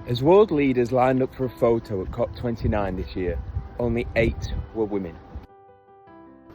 As world leaders lined up for a photo at COP29 this year, only 8 were women.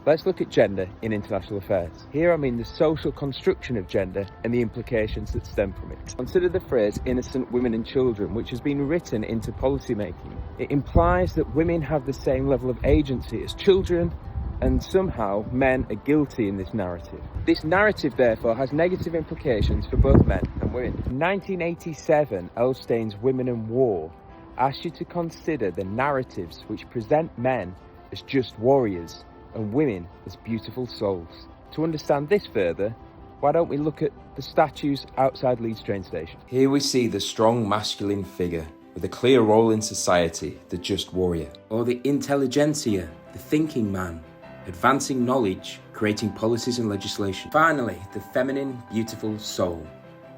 Let's look at gender in international affairs. Here I mean the social construction of gender and the implications that stem from it. Consider the phrase innocent women and children, which has been written into policy making. It implies that women have the same level of agency as children, and somehow men are guilty in this narrative. This narrative therefore has negative implications for both men and women. In 1987, Elstein's Women and War asked you to consider the narratives which present men as just warriors and women as beautiful souls. To understand this further, why don't we look at the statues outside Leeds train station? Here we see the strong masculine figure with a clear role in society, the just warrior, or the intelligentsia, the thinking man, advancing knowledge, creating policies and legislation. Finally, the feminine, beautiful soul.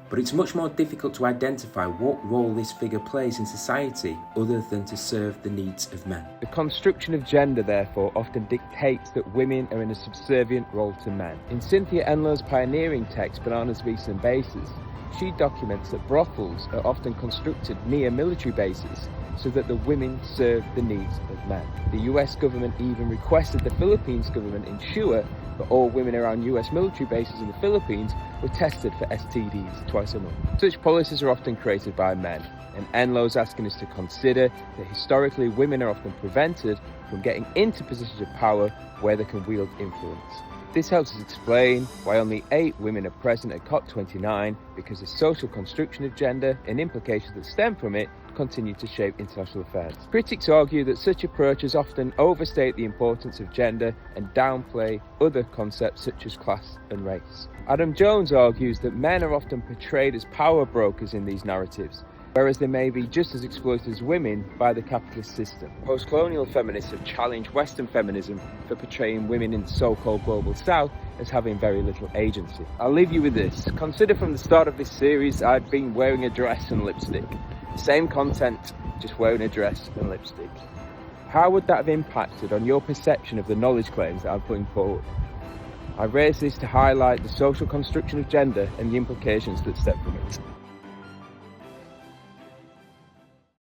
But it's much more difficult to identify what role this figure plays in society other than to serve the needs of men. The construction of gender, therefore, often dictates that women are in a subservient role to men. In Cynthia Enlow's pioneering text, Bananas, Beasts and Bases, she documents that brothels are often constructed near military bases so that the women serve the needs of men. The US government even requested the Philippines government ensure that all women around US military bases in the Philippines were tested for STDs twice a month. Such policies are often created by men, and Enlow's asking us to consider that historically women are often prevented from getting into positions of power where they can wield influence. This helps us explain why only 8 women are present at COP29, because the social construction of gender and implications that stem from it continue to shape international affairs. Critics argue that such approaches often overstate the importance of gender and downplay other concepts such as class and race. Adam Jones argues that men are often portrayed as power brokers in these narratives, whereas they may be just as exploited as women by the capitalist system. Post-colonial feminists have challenged Western feminism for portraying women in the so-called global south as having very little agency. I'll leave you with this. Consider from the start of this series I've been wearing a dress and lipstick. Same content, just wearing a dress and lipstick. How would that have impacted on your perception of the knowledge claims that I'm putting forward? I raise this to highlight the social construction of gender and the implications that stem from it.